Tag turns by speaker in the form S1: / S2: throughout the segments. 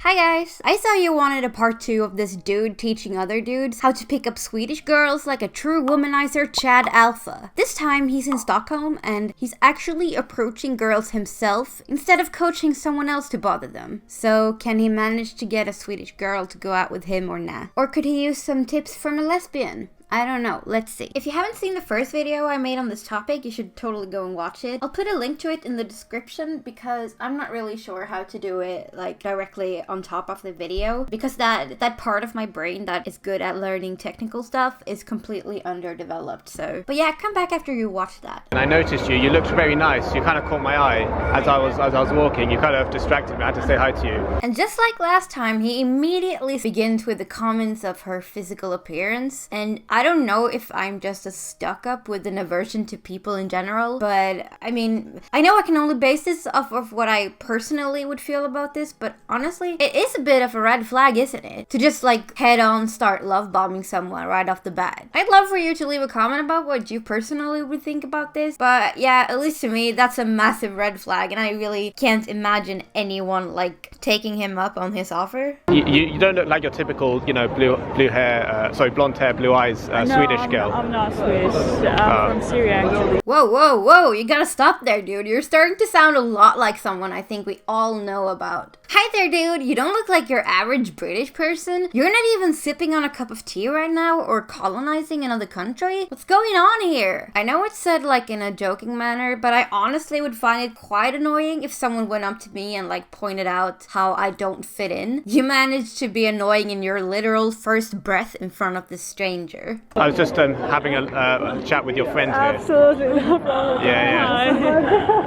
S1: Hi guys! I saw you wanted a part 2 of this dude teaching other dudes how to pick up Swedish girls like a true womanizer Chad Alpha. This time he's in Stockholm and he's actually approaching girls himself instead of coaching someone else to bother them. So can he manage to get a Swedish girl to go out with him or not? Or could he use some tips from a lesbian? I don't know, let's see. If you haven't seen the first video I made on this topic, you should totally go and watch it. I'll put a link to it in the description because I'm not really sure how to do it like directly on top of the video, because that part of my brain that is good at learning technical stuff is completely underdeveloped. So, but yeah, come back after you watch that.
S2: And I noticed you looked very nice. You kind of caught my eye as I was walking. You kind of distracted me. I had to say hi to you.
S1: And just like last time, he immediately begins with the comments of her physical appearance, and I don't know if I'm just a stuck-up with an aversion to people in general, but I mean, I know I can only base this off of what I personally would feel about this, but honestly, it is a bit of a red flag, isn't it? To just like head-on start love-bombing someone right off the bat. I'd love for you to leave a comment about what you personally would think about this, but yeah, at least to me, that's a massive red flag, and I really can't imagine anyone like taking him up on his offer.
S2: You don't look like your typical, blonde hair, blue eyes Swedish girl.
S3: I'm not Swedish. I'm from Syria, actually.
S1: Whoa, you gotta stop there, dude. You're starting to sound a lot like someone I think we all know about. Hi there, dude. You don't look like your average British person. You're not even sipping on a cup of tea right now or colonizing another country. What's going on here? I know it's said like in a joking manner, but I honestly would find it quite annoying if someone went up to me and like pointed out how I don't fit in. You managed to be annoying in your literal first breath in front of this stranger.
S2: I was just having a chat with your friend here.
S3: Absolutely no problem.
S2: Yeah.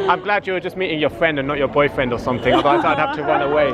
S2: I'm glad you were just meeting your friend and not your boyfriend or something, otherwise I'd have to run away.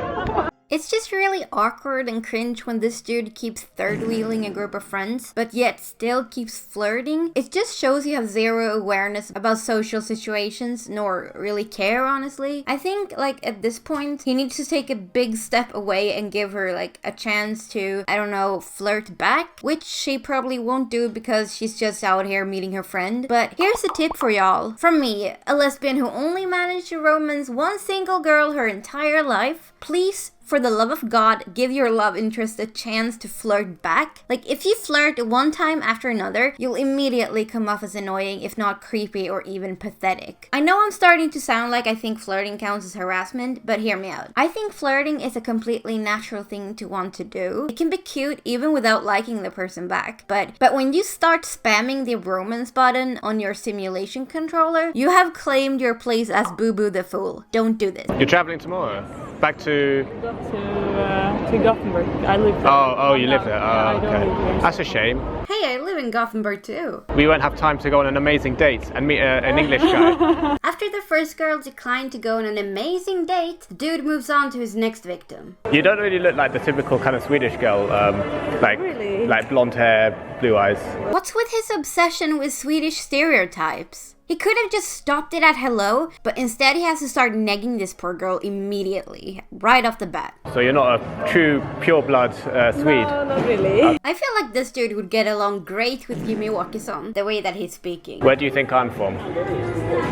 S1: It's just really awkward and cringe when this dude keeps third-wheeling a group of friends, but yet still keeps flirting. It just shows you have zero awareness about social situations, nor really care, honestly. I think, like, at this point, he needs to take a big step away and give her, like, a chance to, I don't know, flirt back, which she probably won't do because she's just out here meeting her friend. But here's a tip for y'all. From me, a lesbian who only managed to romance one single girl her entire life. Please, for the love of God, give your love interest a chance to flirt back. Like, if you flirt one time after another, you'll immediately come off as annoying, if not creepy or even pathetic. I know I'm starting to sound like I think flirting counts as harassment, but hear me out. I think flirting is a completely natural thing to want to do. It can be cute even without liking the person back. But when you start spamming the romance button on your simulation controller, you have claimed your place as Boo Boo the Fool. Don't do this.
S2: You're traveling tomorrow? Back to
S3: Gothenburg. I live there.
S2: Oh, you live there? Oh,
S3: okay.
S2: okay. That's a shame.
S1: Hey, I live in Gothenburg too.
S2: We won't have time to go on an amazing date and meet an English guy.
S1: After the first girl declined to go on an amazing date, the dude moves on to his next victim.
S2: You don't really look like the typical kind of Swedish girl,
S3: Really?
S2: like blonde hair, blue eyes.
S1: What's with his obsession with Swedish stereotypes? He could have just stopped it at hello, but instead he has to start negging this poor girl immediately, right off the bat.
S2: So you're not a true, pure-blood Swede?
S3: No, not really.
S1: I feel like this dude would get along great with Jimmy Walkerson, the way that he's speaking.
S2: Where do you think I'm from?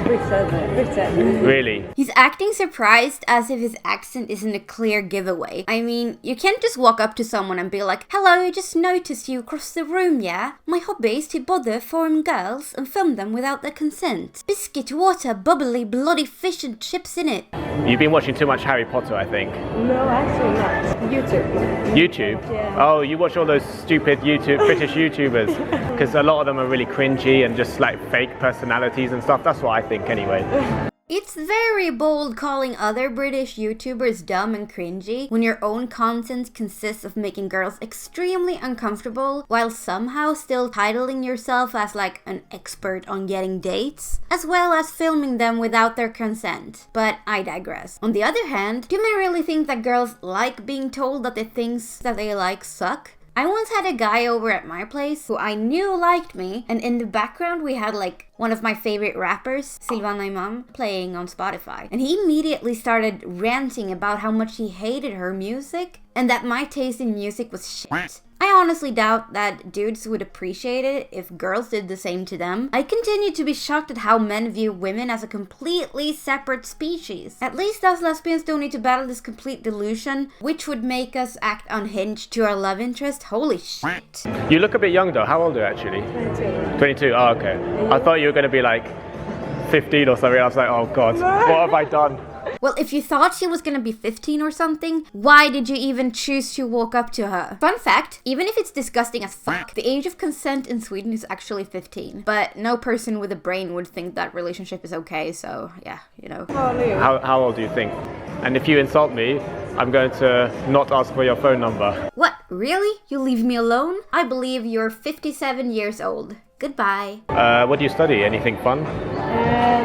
S3: Britain.
S2: Really?
S1: He's acting surprised as if his accent isn't a clear giveaway. I mean, you can't just walk up to someone and be like, "Hello, I just noticed you across the room, yeah? My hobby is to bother foreign girls and film them without their consent. Biscuit, water, bubbly, bloody fish and chips in it."
S2: You've been watching too much Harry Potter, I think.
S3: No, actually not. YouTube.
S2: YouTube?
S3: Yeah.
S2: Oh, you watch all those stupid British YouTubers? Because a lot of them are really cringy and just like fake personalities and stuff. That's what I think anyway.
S1: It's very bold calling other British YouTubers dumb and cringy when your own content consists of making girls extremely uncomfortable while somehow still titling yourself as like an expert on getting dates, as well as filming them without their consent. But I digress. On the other hand, do men really think that girls like being told that the things that they like suck? I once had a guy over at my place who I knew liked me, and in the background we had like one of my favorite rappers, Silvana Imam, playing on Spotify. And he immediately started ranting about how much he hated her music and that my taste in music was shit. I honestly doubt that dudes would appreciate it if girls did the same to them. I continue to be shocked at how men view women as a completely separate species. At least us lesbians don't need to battle this complete delusion, which would make us act unhinged to our love interest. Holy shit.
S2: You look a bit young though. How old are you actually?
S3: 22.
S2: 22. Oh, okay. I thought you were going to be like 15 or something. I was like, oh god, what have I done?
S1: Well, if you thought she was gonna be 15 or something, why did you even choose to walk up to her? Fun fact, even if it's disgusting as fuck, the age of consent in Sweden is actually 15. But no person with a brain would think that relationship is okay, so yeah, you know.
S3: How old are you?
S2: How old do you think? And if you insult me, I'm going to not ask for your phone number.
S1: What? Really? You leave me alone? I believe you're 57 years old. Goodbye.
S2: What do you study? Anything fun?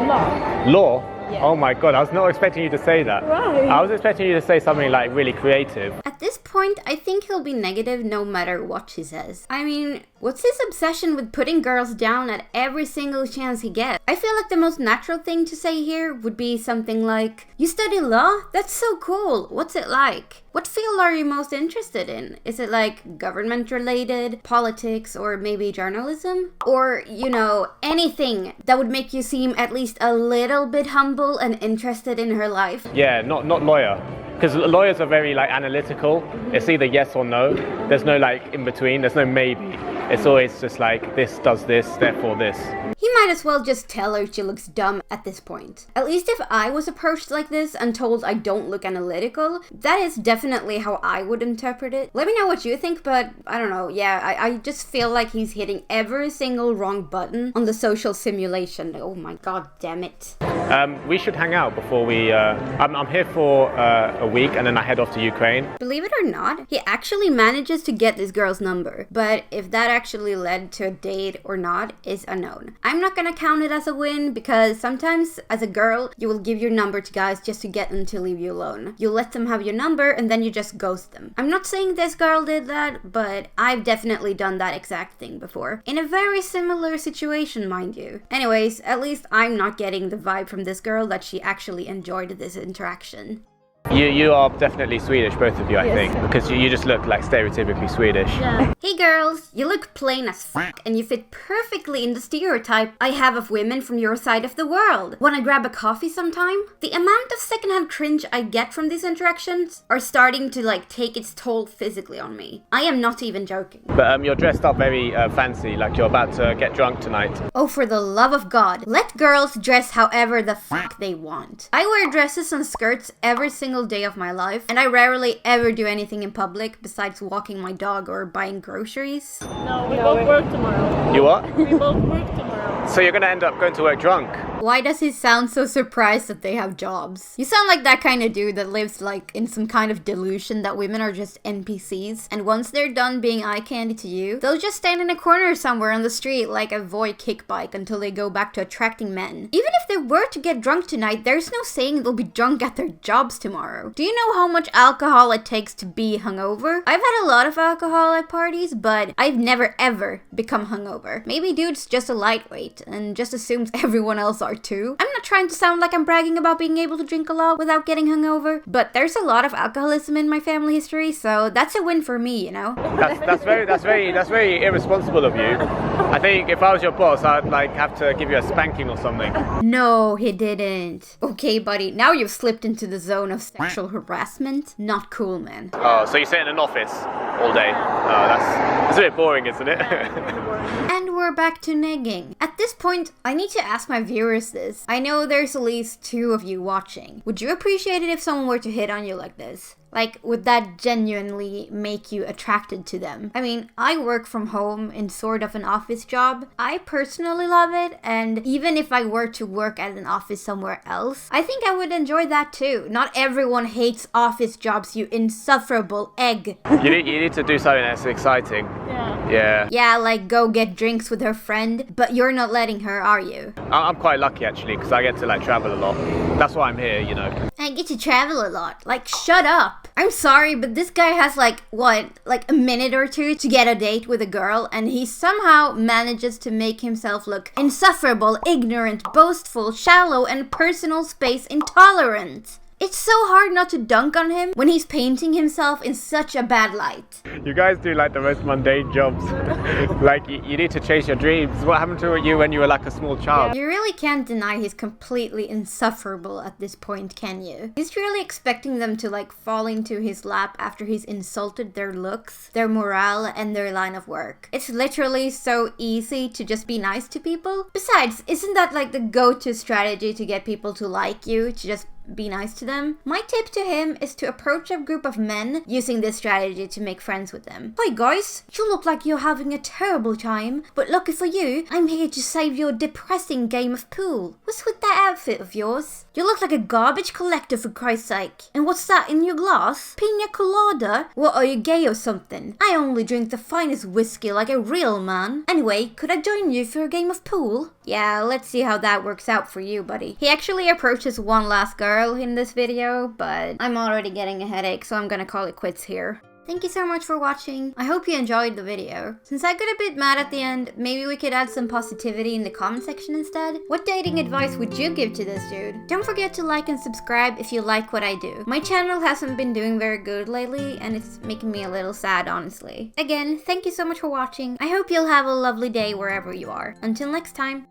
S3: Law.
S2: Law?
S3: Yeah.
S2: Oh my god, I was not expecting you to say that.
S3: Right.
S2: I was expecting you to say something like really creative.
S1: At this point, I think he'll be negative no matter what she says. I mean, what's his obsession with putting girls down at every single chance he gets? I feel like the most natural thing to say here would be something like, you study law? That's so cool. What's it like? What field are you most interested in? Is it like government related, politics, or maybe journalism? Or, you know, anything that would make you seem at least a little bit humble and interested in her life?
S2: Yeah, not lawyer. Because lawyers are very like analytical. It's either yes or no. There's no like in between. There's no maybe. It's always just like this does this, therefore this.
S1: He might as well just tell her she looks dumb at this point. At least if I was approached like this and told I don't look analytical, that is definitely how I would interpret it. Let me know what you think, but I don't know. Yeah, I just feel like he's hitting every single wrong button on the social simulation. Oh my god damn it.
S2: We should hang out before we... I'm here for a week and then I head off to Ukraine.
S1: Believe it or not, he actually manages to get this girl's number, but if that actually led to a date or not is unknown. I'm not gonna count it as a win because sometimes as a girl, you will give your number to guys just to get them to leave you alone. You let them have your number and then you just ghost them. I'm not saying this girl did that, but I've definitely done that exact thing before. In a very similar situation, mind you. Anyways, at least I'm not getting the vibe from this girl that she actually enjoyed this interaction.
S2: You are definitely Swedish, both of you, I
S3: Yes.
S2: think, because you just look like stereotypically Swedish.
S3: Yeah.
S1: Hey girls, you look plain as fuck and you fit perfectly in the stereotype I have of women from your side of the world. Wanna grab a coffee sometime? The amount of secondhand cringe I get from these interactions are starting to like take its toll physically on me. I am not even joking.
S2: But you're dressed up very fancy, like you're about to get drunk tonight.
S1: Oh, for the love of God, let girls dress however the fuck they want. I wear dresses and skirts every single day of my life, and I rarely ever do anything in public besides walking my dog or buying groceries.
S3: No, we both work tomorrow.
S2: You what?
S3: We both work tomorrow.
S2: So you're gonna end up going to work drunk?
S1: Why does he sound so surprised that they have jobs? You sound like that kind of dude that lives like in some kind of delusion that women are just NPCs, and once they're done being eye candy to you, they'll just stand in a corner somewhere on the street like a Voi kick bike until they go back to attracting men. Even if they were to get drunk tonight, there's no saying they'll be drunk at their jobs tomorrow. Do you know how much alcohol it takes to be hungover? I've had a lot of alcohol at parties, but I've never ever become hungover. Maybe dude's just a lightweight and just assumes everyone else are too. I'm not trying to sound like I'm bragging about being able to drink a lot without getting hungover, but there's a lot of alcoholism in my family history, so that's a win for me, you know?
S2: That's very irresponsible of you. I think if I was your boss, I'd like have to give you a spanking or something.
S1: No, he didn't. Okay, buddy, now you've slipped into the zone of sexual harassment. Not cool, man.
S2: Oh, so you sit in an office all day? Oh, that's a bit boring, isn't it?
S1: And we're back to negging. At this point, I need to ask my viewers this. I know there's at least 2 of you watching. Would you appreciate it if someone were to hit on you like this? Like, would that genuinely make you attracted to them? I mean, I work from home in sort of an office job. I personally love it, and even if I were to work at an office somewhere else, I think I would enjoy that too. Not everyone hates office jobs, you insufferable egg.
S2: You need to do something that's exciting. Yeah.
S1: Yeah, like go get drinks with her friend, but you're not letting her, are you?
S2: I'm quite lucky actually, because I get to like travel a lot. That's why I'm here, you know.
S1: I get to travel a lot. Like, shut up. I'm sorry, but this guy has like a minute or 2 to get a date with a girl, and he somehow manages to make himself look insufferable, ignorant, boastful, shallow, and personal space intolerant. It's so hard not to dunk on him when he's painting himself in such a bad light.
S2: You guys do like the most mundane jobs. Like you need to chase your dreams. What happened to you when you were like a small child?
S1: You really can't deny he's completely insufferable at this point, can you? He's really expecting them to like fall into his lap after he's insulted their looks, their morale, and their line of work. It's literally so easy to just be nice to people. Besides, isn't that like the go-to strategy to get people to like you, to just be nice to them? My tip to him is to approach a group of men using this strategy to make friends with them. Hi guys, you look like you're having a terrible time, but lucky for you, I'm here to save your depressing game of pool. What's with that outfit of yours? You look like a garbage collector for Christ's sake. And what's that in your glass? Pina colada? What, are you gay or something? I only drink the finest whiskey like a real man. Anyway, could I join you for a game of pool? Yeah, let's see how that works out for you, buddy. He actually approaches one last girl in this video, but I'm already getting a headache, so I'm gonna call it quits here. Thank you so much for watching. I hope you enjoyed the video. Since I got a bit mad at the end, maybe we could add some positivity in the comment section instead. What dating advice would you give to this dude? Don't forget to like and subscribe if you like what I do. My channel hasn't been doing very good lately, and it's making me a little sad, honestly. Again, thank you so much for watching. I hope you'll have a lovely day wherever you are. Until next time.